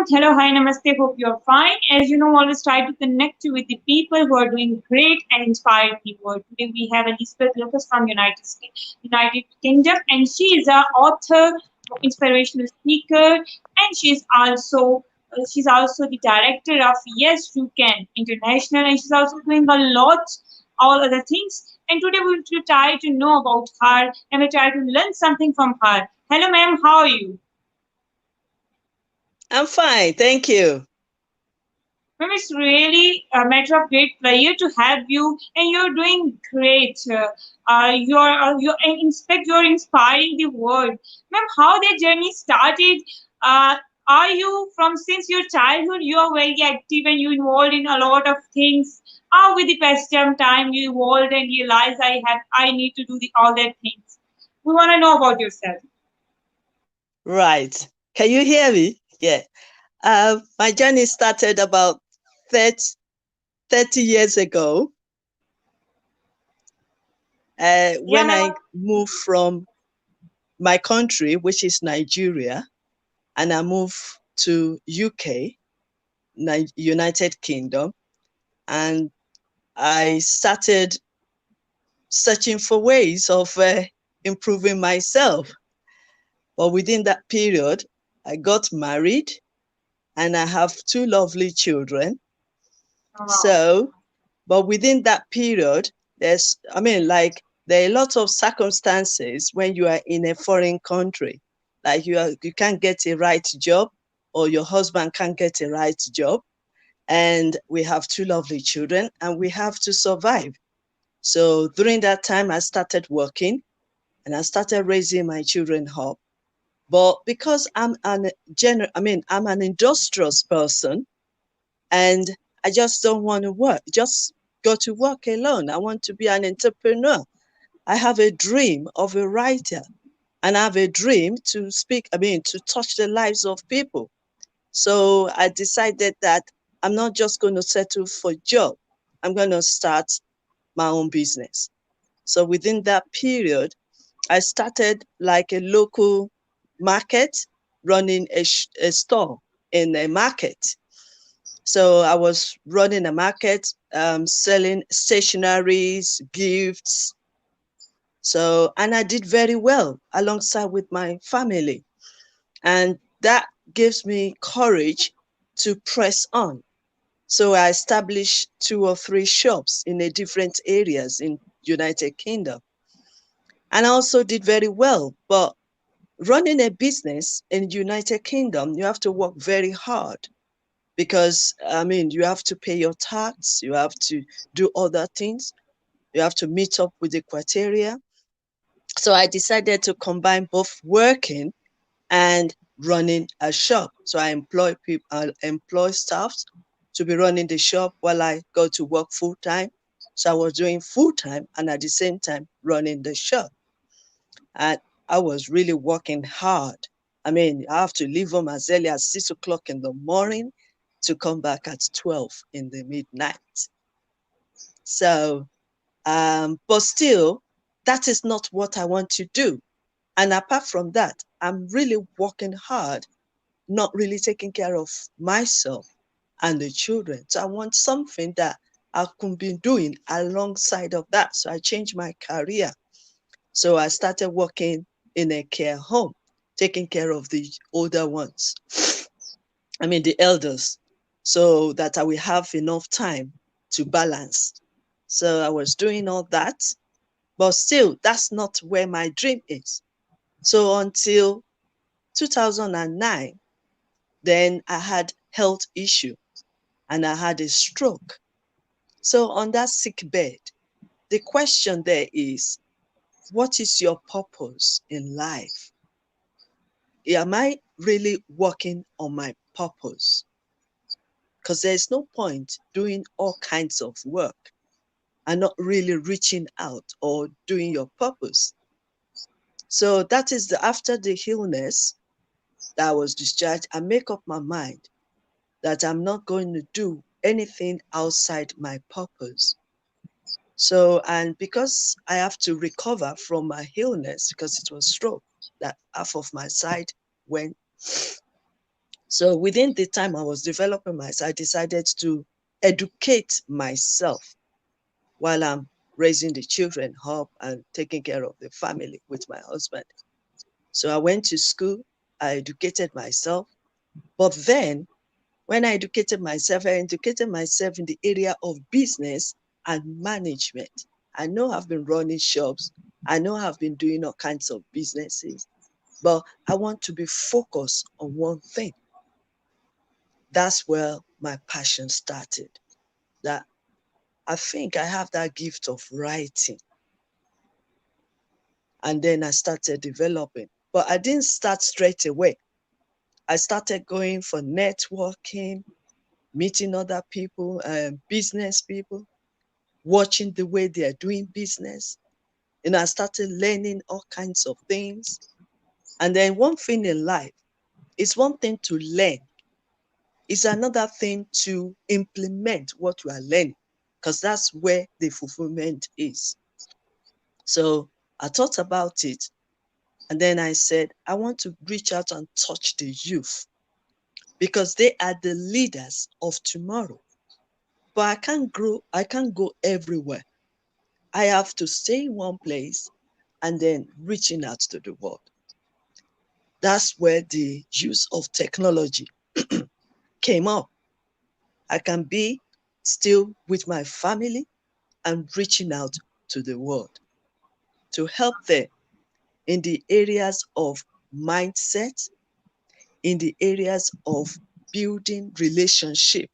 Hello, hi, namaste. Hope you're fine. As you know, always try to connect you with the people who are doing great and inspired people. Today we have Elizabeth Lucas from United States, United Kingdom, and she is an author, inspirational speaker, and she's also the director of Yes You Can International, and she's also doing a lot all other things. And today we will try to know about her and we try to learn something from her. Hello, ma'am. How are you? I'm fine, thank you. Ma'am, it's really a matter of great pleasure to have you, and you're doing great. And inspect, you're inspiring the world. Ma'am, how the journey started? Uh, are you from since your childhood? You are very active and you involved in a lot of things. How with the passage of time you evolved and realized I need to do all that things. We want to know about yourself. Right. Can you hear me? Yeah. My journey started about 30, 30 years ago Yeah, when ma'am. I moved from my country, which is Nigeria, and I moved to UK, United Kingdom, and I started searching for ways of improving myself. But within that period, I got married and I have two lovely children. Wow. So, but within that period, there are a lot of circumstances when you are in a foreign country, like you can't get a right job, or your husband can't get a right job, and we have two lovely children, and we have to survive. So during that time, I started working, and I started raising my children up. But because I'm an industrious person, and I just don't want to work, just go to work alone. I want to be an entrepreneur. I have a dream of a writer, and I have a dream to to touch the lives of people. So I decided that I'm not just going to settle for a job. I'm going to start my own business. So within that period, I started like a local market, running a store in a market. So I was running a market, selling stationaries, gifts. So, and I did very well alongside with my family. And that gives me courage to press on. So I established two or three shops in the different areas in United Kingdom. And I also did very well. But running a business in United Kingdom, you have to work very hard because you have to pay your tax, you have to do other things, you have to meet up with the criteria. So I decided to combine both working and running a shop. So I employ people, I employ staff to be running the shop while I go to work full time. So I was doing full time and at the same time running the shop. And I was really working hard. I have to leave home as early as 6 o'clock in the morning to come back at 12 in the midnight. So, but still, that is not what I want to do. And apart from that, I'm really working hard, not really taking care of myself and the children. So I want something that I could be doing alongside of that. So I changed my career. So I started working in a care home, taking care of the older ones. The elders, so that I will have enough time to balance. So I was doing all that, but still, that's not where my dream is. So until 2009, then I had health issue and I had a stroke. So on that sick bed, the question there is, what is your purpose in life? Am I really working on my purpose? Because there's no point doing all kinds of work and not really reaching out or doing your purpose. So that is after the illness that I was discharged, I make up my mind that I'm not going to do anything outside my purpose. So, and because I have to recover from my illness, because it was stroke, that half of my side went. So within the time I was developing myself, I decided to educate myself while I'm raising the children up and taking care of the family with my husband. So I went to school, I educated myself. But then when I educated myself in the area of business and management. I know I've been running shops. I know I've been doing all kinds of businesses, but I want to be focused on one thing. That's where my passion started. That I think I have that gift of writing. And then I started developing. But I didn't start straight away. I started going for networking, meeting other people, business people, watching the way they are doing business. And I started learning all kinds of things. And then one thing in life, it's one thing to learn, it's another thing to implement what you are learning, because that's where the fulfillment is. So I thought about it. And then I said, I want to reach out and touch the youth because they are the leaders of tomorrow. But I can't go everywhere. I have to stay in one place and then reaching out to the world. That's where the use of technology came up. I can be still with my family and reaching out to the world to help them in the areas of mindset, in the areas of building relationship,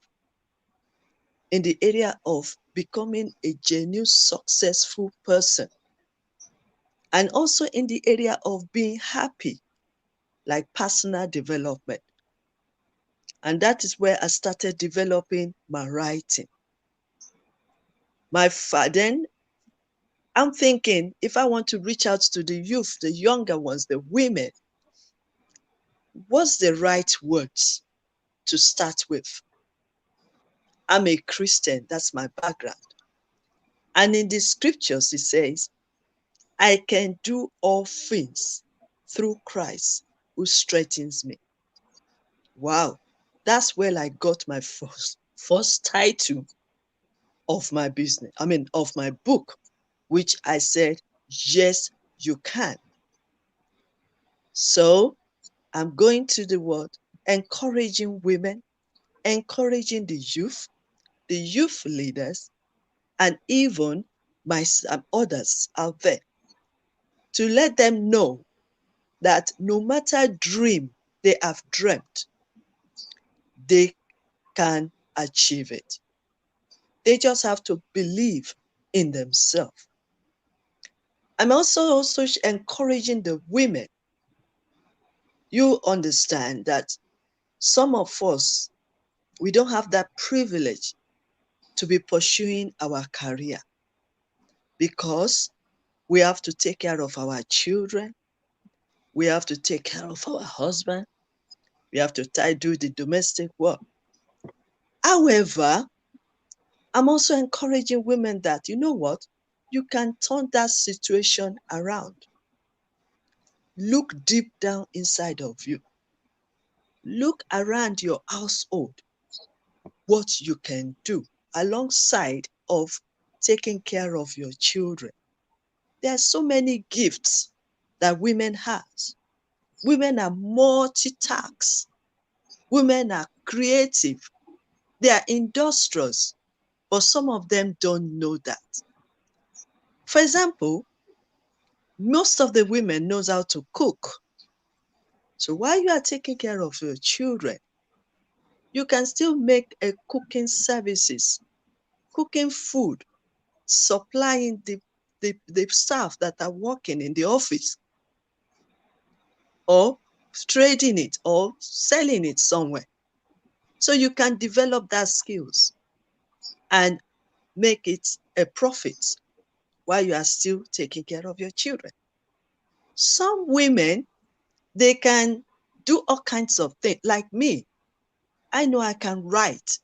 in the area of becoming a genuine successful person, and also in the area of being happy, like personal development. And that is where I started developing my writing. Then I'm thinking if I want to reach out to the youth, the younger ones, the women, what's the right words to start with? I'm a Christian, that's my background. And in the scriptures, it says, I can do all things through Christ who strengthens me. Wow, that's where I got my first title of my business, of my book, which I said, yes, you can. So I'm going to the world, encouraging women, encouraging the youth leaders, and even others out there to let them know that no matter dream they have dreamt, they can achieve it. They just have to believe in themselves. I'm also encouraging the women. You understand that some of us, we don't have that privilege to be pursuing our career because we have to take care of our children. We have to take care of our husband. We have to do the domestic work. However, I'm also encouraging women that, you know what? You can turn that situation around. Look deep down inside of you. Look around your household, what you can do alongside of taking care of your children. There are so many gifts that women have. Women are multitask. Women are creative. They are industrious, but some of them don't know that. For example, most of the women knows how to cook. So while you are taking care of your children, you can still make a cooking services, cooking food, supplying the staff that are working in the office, or trading it or selling it somewhere. So you can develop that skills and make it a profit while you are still taking care of your children. Some women, they can do all kinds of things. Like me, I know I can write.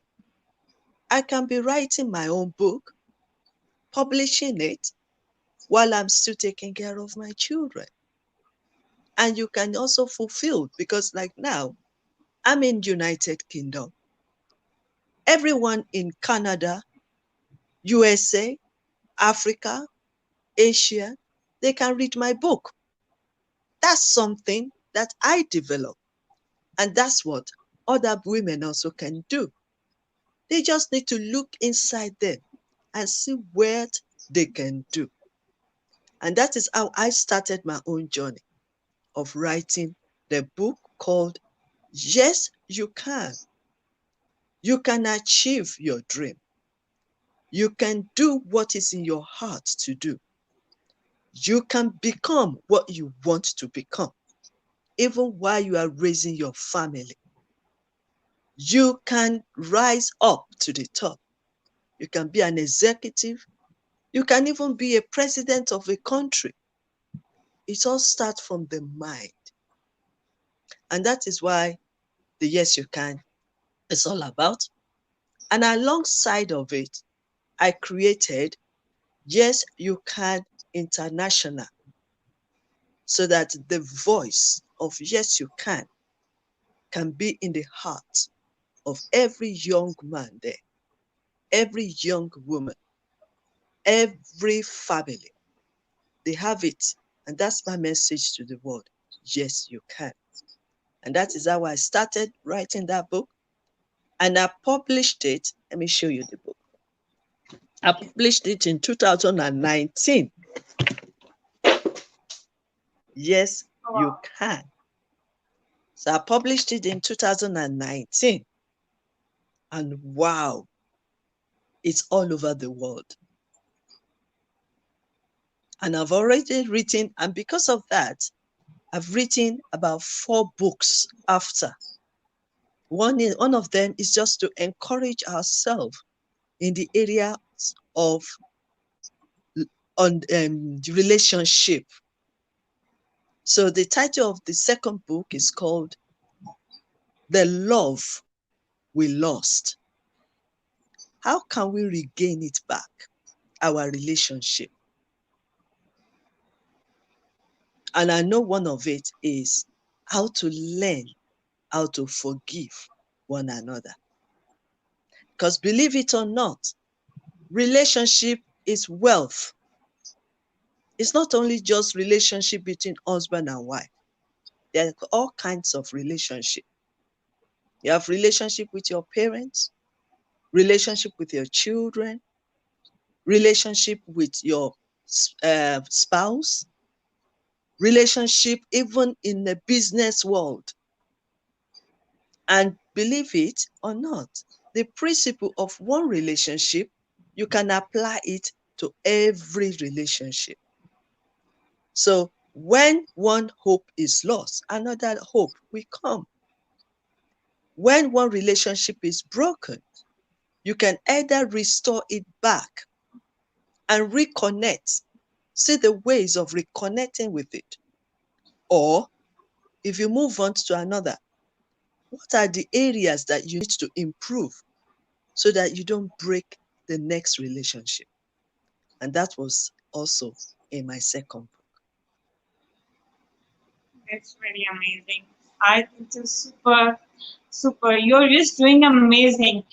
I can be writing my own book, publishing it while I'm still taking care of my children. And you can also fulfill, because like now, I'm in United Kingdom. Everyone in Canada, USA, Africa, Asia, they can read my book. That's something that I developed. And that's what other women also can do. They just need to look inside them and see what they can do. And that is how I started my own journey of writing the book called Yes, You Can. You can achieve your dream. You can do what is in your heart to do. You can become what you want to become, even while you are raising your family. You can rise up to the top. You can be an executive. You can even be a president of a country. It all starts from the mind. And that is why the Yes You Can is all about. And alongside of it, I created Yes You Can International, so that the voice of Yes You can be in the heart of every young man there, every young woman, every family. They have it. And that's my message to the world. Yes, you can. And that is how I started writing that book. And I published it. Let me show you the book. I published it in 2019. Yes, you Wow. can. So I published it in 2019. And wow, it's all over the world. And I've already written, and because of that, I've written about 4 books after. One of them is just to encourage ourselves in the areas of relationship. So the title of the second book is called The Love We Lost. How can we regain it back, our relationship? And I know one of it is how to learn how to forgive one another. Because believe it or not, relationship is wealth. It's not only just relationship between husband and wife. There are all kinds of relationship. You have relationship with your parents, relationship with your children, relationship with your spouse, relationship even in the business world. And believe it or not, the principle of one relationship, you can apply it to every relationship. So when one hope is lost, another hope will come. When one relationship is broken, you can either restore it back and reconnect, see the ways of reconnecting with it. Or if you move on to another, what are the areas that you need to improve so that you don't break the next relationship? And that was also in my second book. That's very amazing. I think it's super, super. You're just doing amazing.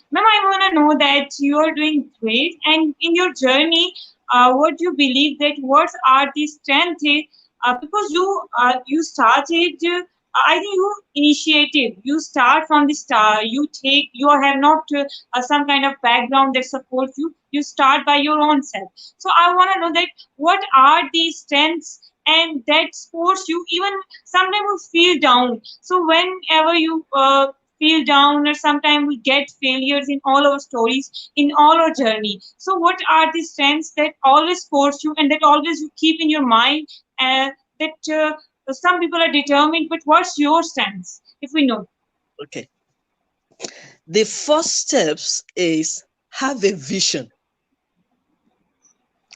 Ma'am, I want to know that you're doing great. And in your journey, what do you believe that what are the strengths? Because you started, I think you initiative. You start from the start. You have not some kind of background that supports you. You start by your own self. So I want to know that what are these strengths and that supports you even sometimes we feel down. So whenever you feel down or sometimes we get failures in all our stories, in all our journey. So what are the strengths that always supports you and that always you keep in your mind that some people are determined, but what's your stance, if we know? Okay. The first steps is have a vision.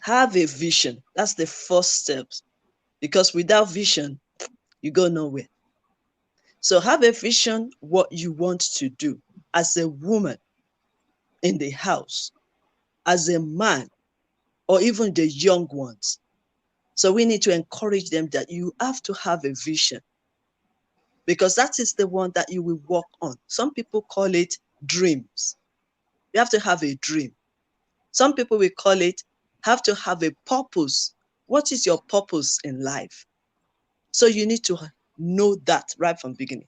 Have a vision. That's the first steps. Because without vision, you go nowhere. So have a vision what you want to do as a woman in the house, as a man, or even the young ones. So we need to encourage them that you have to have a vision. because that is the one that you will work on. Some people call it dreams. You have to have a dream. Some people will call it have to have a purpose. What is your purpose in life? So you need to know that right from the beginning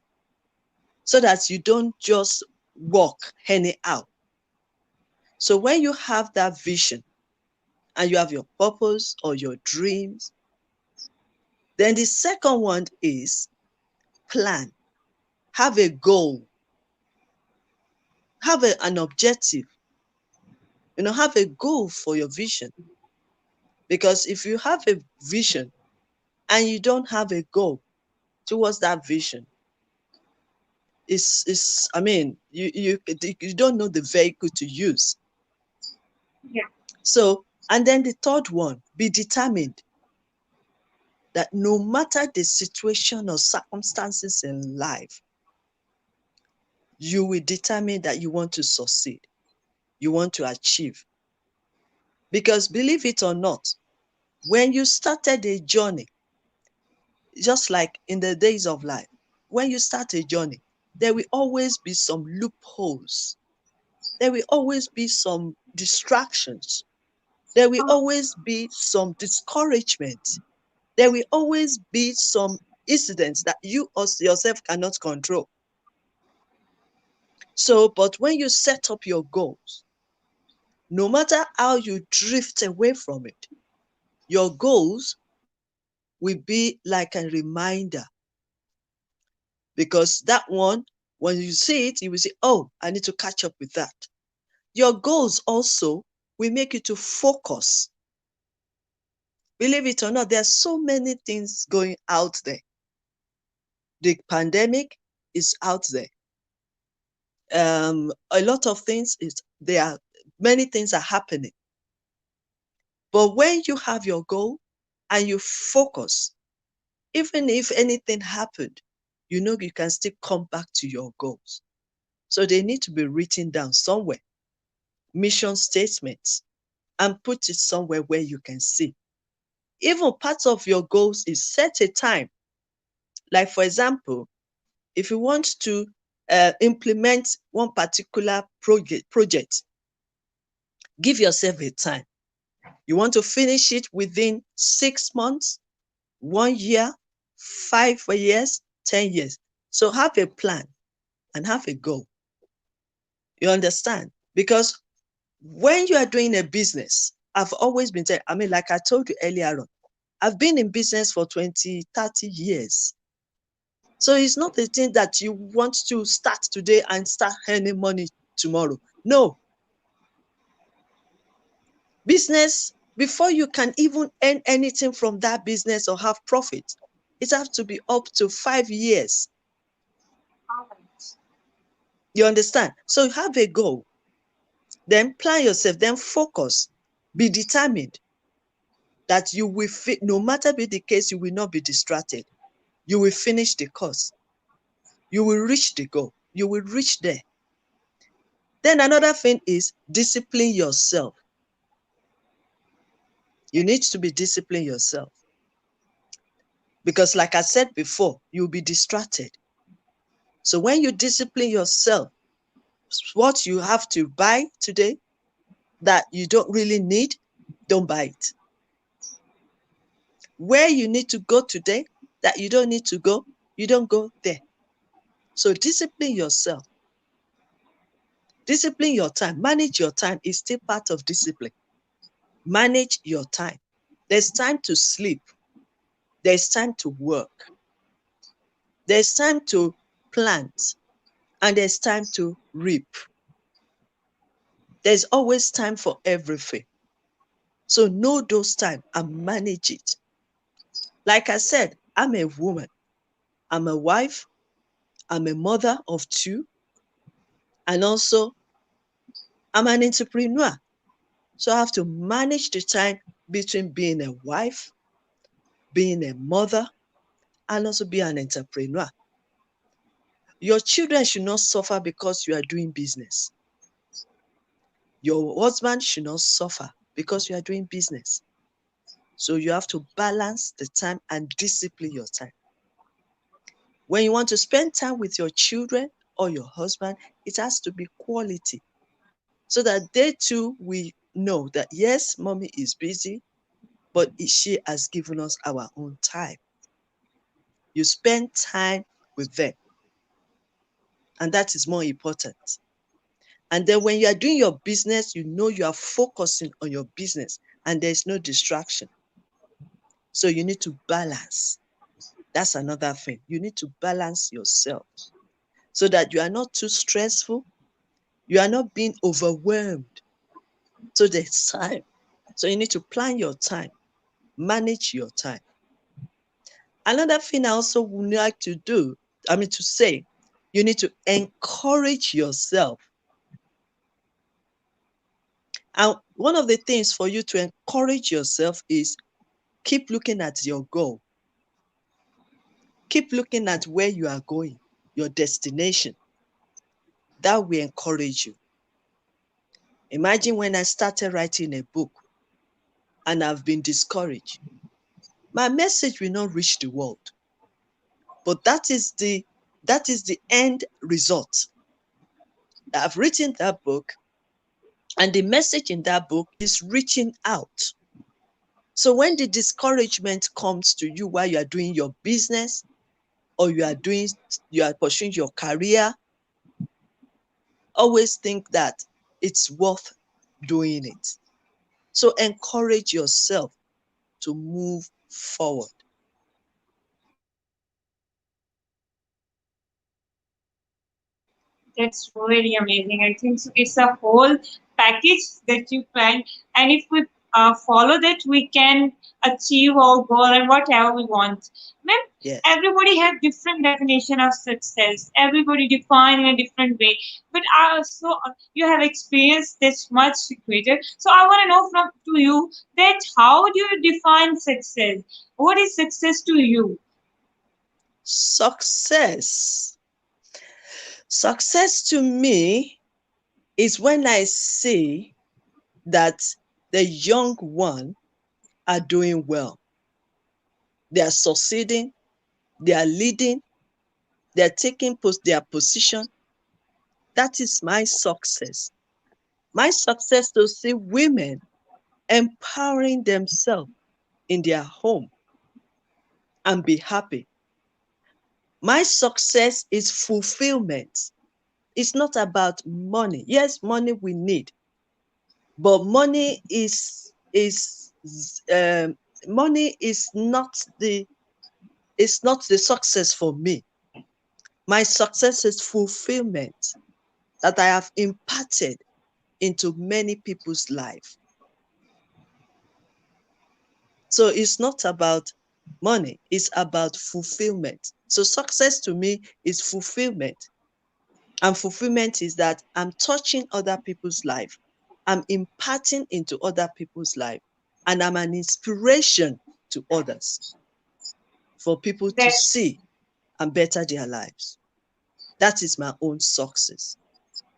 so that you don't just walk anyhow. So when you have that vision and you have your purpose or your dreams, then the second one is plan. Have a goal. Have an objective. Have a goal for your vision. Because if you have a vision and you don't have a goal towards that vision, you don't know the vehicle to use. Yeah. So, and then the third one, be determined that no matter the situation or circumstances in life, you will determine that you want to succeed, you want to achieve. Because believe it or not, when you started a journey, just like in the days of life, when you start a journey, there will always be some loopholes. There will always be some distractions. There will always be some discouragement. There will always be some incidents that you yourself cannot control. So, but when you set up your goals, no matter how you drift away from it, your goals will be like a reminder. Because that one, when you see it, you will say, oh, I need to catch up with that. Your goals also will make you to focus. Believe it or not, there are so many things going out there. The pandemic is out there. A lot of things many things are happening. But when you have your goal and you focus, even if anything happened, you can still come back to your goals. So they need to be written down somewhere, mission statements, and put it somewhere where you can see. Even part of your goals is set a time. Like, for example, if you want to implement one particular project, give yourself a time. You want to finish it within 6 months, 1 year, 5 years, 10 years. So have a plan and have a goal. You understand? Because when you are doing a business, I've always been saying, like I told you earlier on, I've been in business for 20, 30 years. So it's not a thing that you want to start today and start earning money tomorrow. No. Business, before you can even earn anything from that business or have profit, it has to be up to 5 years. All right. You understand? So you have a goal, then plan yourself, then focus, be determined that you will no matter be the case, you will not be distracted. You will finish the course. You will reach the goal. You will reach there. Then another thing is discipline yourself. You need to be disciplined yourself. Because like I said before, you'll be distracted. So when you discipline yourself, what you have to buy today that you don't really need, don't buy it. Where you need to go today that you don't need to go, you don't go there. So discipline yourself. Discipline your time. Manage your time is still part of discipline. Manage your time. There's time to sleep. There's time to work. There's time to plant. And there's time to reap. There's always time for everything. So know those times and manage it. Like I said, I'm a woman. I'm a wife. I'm a mother of two. And also, I'm an entrepreneur. So I have to manage the time between being a wife, being a mother, and also be an entrepreneur. Your children should not suffer because you are doing business. Your husband should not suffer because you are doing business. So you have to balance the time and discipline your time. When you want to spend time with your children or your husband, it has to be quality so that they too will know that yes, mommy is busy, but she has given us our own time. You spend time with them, and that is more important. And then when you are doing your business, you know you are focusing on your business and there's no distraction. So you need to balance. That's another thing. You need to balance yourself so that you are not too stressful. You are not being overwhelmed. So there's time. So you need to plan your time, manage your time. Another thing I also would like to do, to say, you need to encourage yourself. And one of the things for you to encourage yourself is keep looking at your goal. Keep looking at where you are going, your destination. That will encourage you. Imagine when I started writing a book and I've been discouraged. My message will not reach the world. But that is the end result. I've written that book, and the message in that book is reaching out. So when the discouragement comes to you while you are doing your business or you are pursuing your career, always think that it's worth doing it. So encourage yourself to move forward. That's really amazing. I think so it's a whole package that you plan, and if we follow that, we can achieve our goal and whatever we want. Ma'am, Yeah. everybody have different definition of success. Everybody define in a different way. But you have experienced this much greater. So I want to know from to you that how do you define success? What is success to you? Success. Success to me is when I see that the young one are doing well. They are succeeding, they are leading, they are taking their position. That is my success. My success to see women empowering themselves in their home and be happy. My success is fulfillment. It's not about money. Yes, money we need, but um, money is not the success for me. My success is fulfillment that I have imparted into many people's life. So it's not about money, it's about fulfillment. So success to me is fulfillment. And fulfillment is that I'm touching other people's life. I'm imparting into other people's life. And I'm an inspiration to others for people to That's see and better their lives. That is my own success.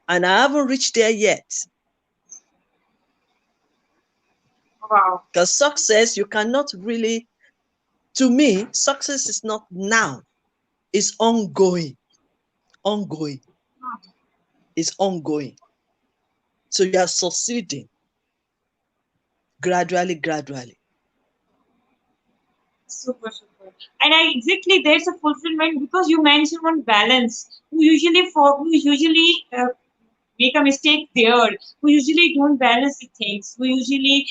And I haven't reached there yet. wow. Because success, you cannot really, to me, success is not now, it's ongoing. Ongoing. It's ongoing. So you are succeeding gradually, gradually. Super, super. And I exactly there's a fulfillment because you mentioned one balance. We usually make a mistake there. We usually don't balance the things. We usually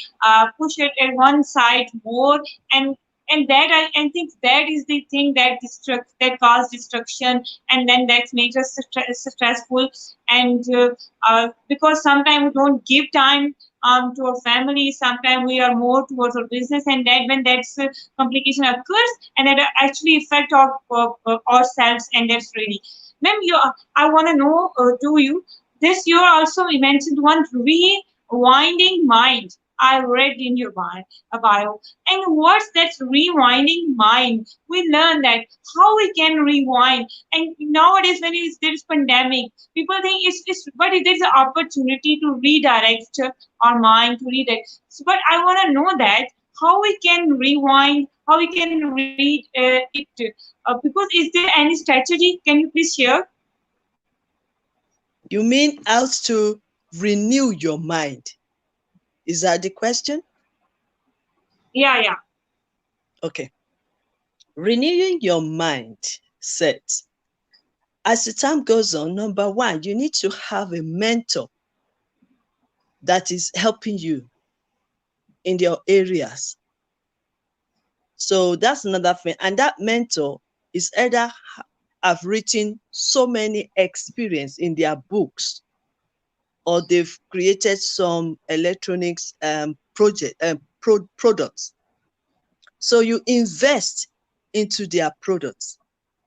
push it at one side more, and I think that is the thing that cause destruction, and then that makes us stressful. And because sometimes we don't give time to our family, sometimes we are more towards our business, and that when that's complication occurs, and that actually affect ourselves, and that's really. Ma'am, I want to know do you this year also we mentioned one rewinding mind. I read in your bio. And what's that rewinding mind? We learn that how we can rewind. And nowadays when there's pandemic, people think but there's an opportunity to redirect our mind to redirect. So, but I want to know that how we can rewind, how we can read it, because is there any strategy? Can you please share? You mean how to renew your mind? Is that the question? Yeah, yeah. Okay. Renewing your mind set. As the time goes on, number one, you need to have a mentor that is helping you in your areas. So that's another thing. And that mentor is either have written so many experience in their books, or they've created some electronics products. So you invest into their products,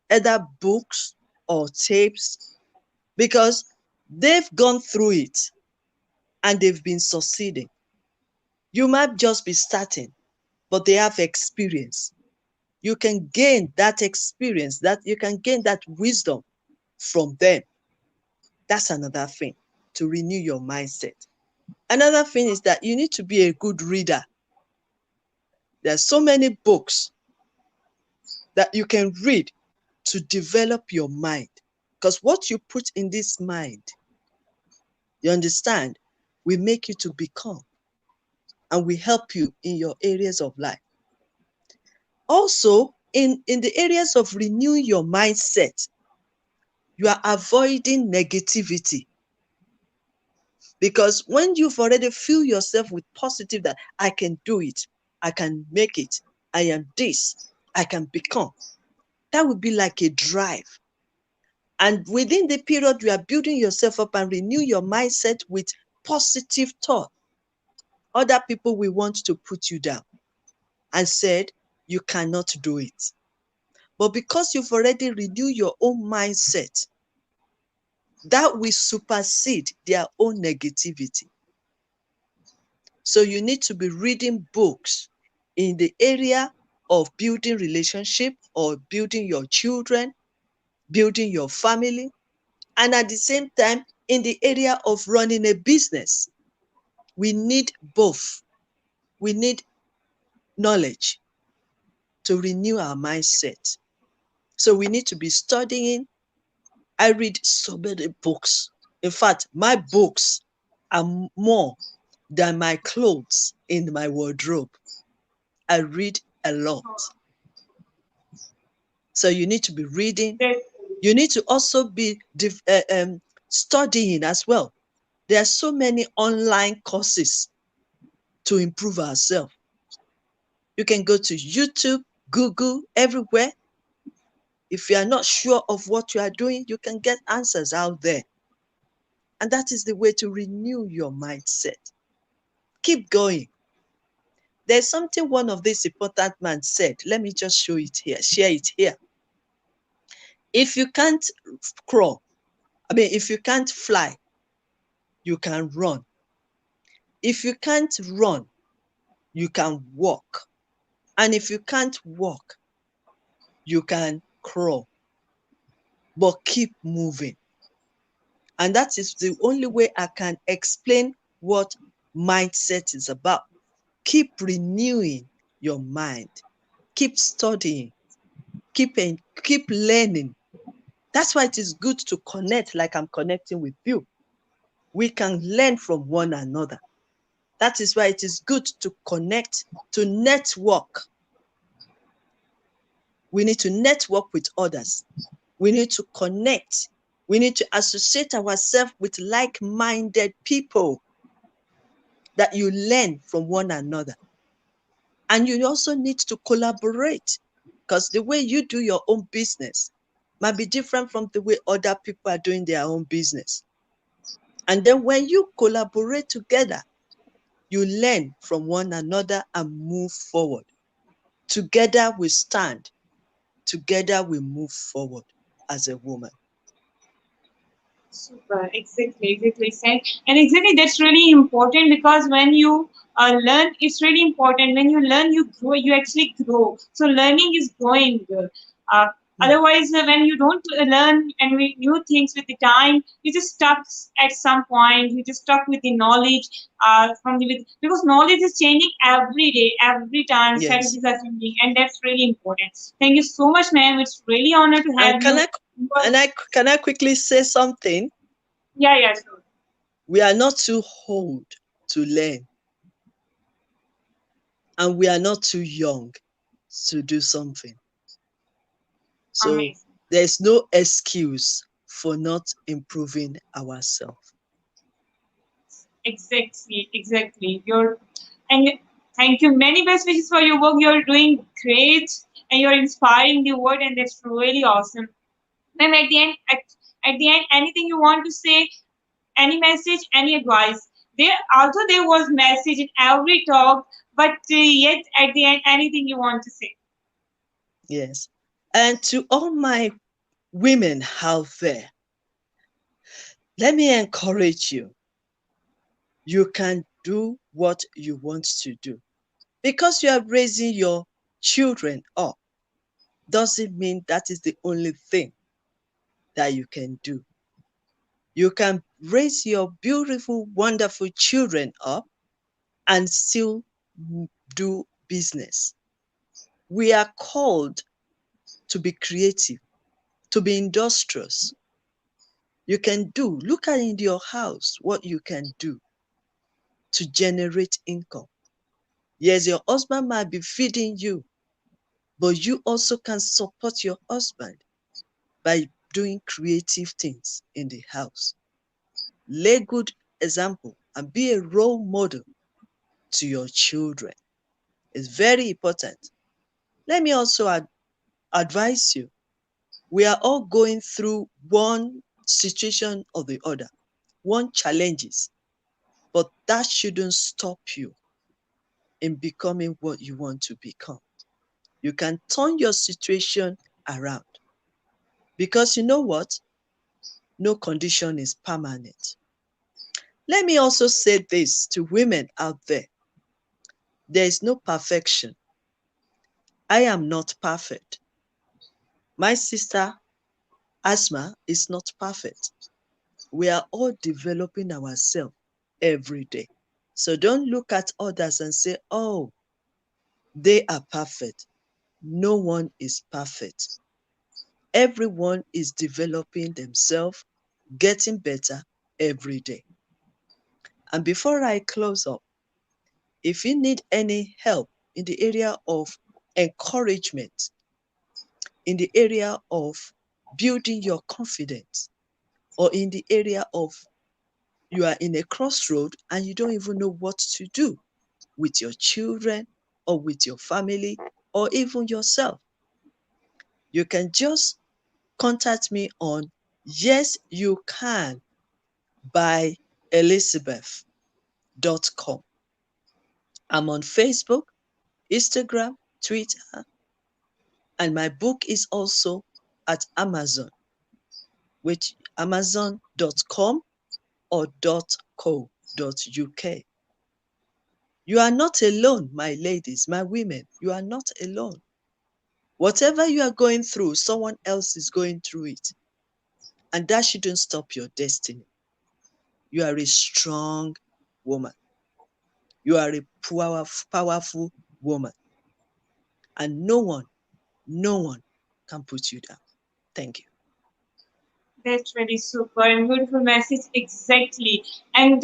either books or tapes, because they've gone through it and they've been succeeding. You might just be starting, but they have experience. You can gain that experience, that you can gain that wisdom from them. That's another thing to renew your mindset. Another thing is that you need to be a good reader. There are so many books that you can read to develop your mind. Because what you put in this mind, you understand, will make you to become and will help you in your areas of life. Also, in the areas of renewing your mindset, you are avoiding negativity. Because when you've already feel yourself with positive that I can do it, I can make it, I am this, I can become, that would be like a drive. And within the period you are building yourself up and renew your mindset with positive thought, other people will want to put you down and said you cannot do it. But because you've already renewed your own mindset, that will supersede their own negativity. So you need to be reading books in the area of building relationship or building your children, building your family, and at the same time, in the area of running a business. We need both. We need knowledge to renew our mindset. So we need to be studying. I read so many books. In fact, my books are more than my clothes in my wardrobe. I read a lot. So you need to be reading. That, You need to also be studying as well. There are so many online courses to improve ourselves. You can go to YouTube, Google, everywhere. If you are not sure of what you are doing, you can get answers out there. And that is the way to renew your mindset. Keep going. There's something one of these important men said. Let me just show it here, share it here. If you can't crawl, if you can't fly, you can run. If you can't run, you can walk. And if you can't walk, you can crawl. But keep moving. And that is the only way I can explain what mindset is about. Keep renewing your mind. Keep studying. Keep learning. That's why it is good to connect like I'm connecting with you. We can learn from one another. That is why it is good to connect, to network. We need to network with others. We need to connect. We need to associate ourselves with like-minded people that you learn from one another. And you also need to collaborate, because the way you do your own business might be different from the way other people are doing their own business. And then when you collaborate together, you learn from one another and move forward. Together we stand. Together we move forward as a woman. super, exactly said. And exactly that's really important, because when you learn, it's really important. When you learn, you grow, you actually grow. So learning is growing. Mm. Otherwise, when you don't learn and new things with the time, you just stuck at some point. You just stuck with the knowledge because knowledge is changing every day, every time. Yes. Strategies are changing, and that's really important. Thank you so much, ma'am. It's really honor to And have you. can I quickly say something? Yeah, yeah, sure. We are not too old to learn, and we are not too young to do something. So Amazing. there's no excuse for not improving ourselves. Exactly, exactly. And thank you. Many best wishes for your work. You're doing great, and you're inspiring the world, and that's really awesome. Ma'am, at the end, anything you want to say, any message, any advice? There was message in every talk, but yet at the end, anything you want to say? Yes. And to all my women out there, let me encourage you. You can do what you want to do. Because you are raising your children up, doesn't mean that is the only thing that you can do. You can raise your beautiful, wonderful children up and still do business. We are called to be creative, to be industrious. You can do, look at in your house what you can do to generate income. Yes, your husband might be feeding you, but you also can support your husband by doing creative things in the house. Lay good example and be a role model to your children. It's very important. Let me also advise you. We are all going through one situation or the other, one challenges, but that shouldn't stop you in becoming what you want to become. You can turn your situation around because you know what? No condition is permanent. Let me also say this to women out there. There is no perfection. I am not perfect. My sister Asma is not perfect. We are all developing ourselves every day. So don't look at others and say, oh, they are perfect. No one is perfect. Everyone is developing themselves, getting better every day. And before I close up, if you need any help in the area of encouragement, in the area of building your confidence, or in the area of you are in a crossroad and you don't even know what to do with your children or with your family or even yourself, you can just contact me on Yes You Can by Elizabeth.com. I'm on Facebook, Instagram, Twitter, and my book is also at Amazon, which amazon.com or .co.uk. You are not alone, my ladies, my women. You are not alone. Whatever you are going through, someone else is going through it. And that shouldn't stop your destiny. You are a strong woman. You are a powerful woman. And no one can put you down. Thank you. That's really super and beautiful message. Exactly. And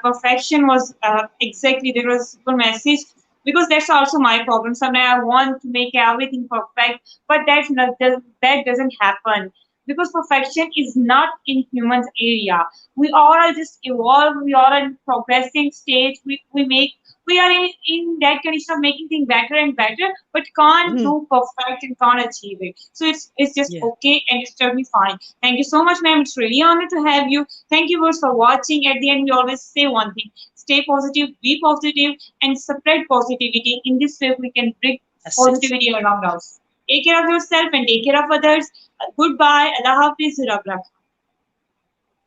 perfection was exactly there was a super message because that's also my problem. Sometimes I want to make everything perfect, but that doesn't happen because perfection is not in humans area. We all are just evolve. We are in progressing stage. We are in that condition of making things better and better, but can't Mhm. do perfect and can't achieve it. So it's just Yeah. okay and it's totally fine. Thank you so much, ma'am. It's really honored to have you. Thank you both for watching. At the end, we always say one thing: stay positive, be positive, and spread positivity. In this way, we can bring That's it. positivity around us. Take care of yourself and take care of others. Goodbye. Allah Hafiz. Rab Rakha.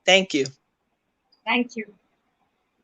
Thank you. Thank you.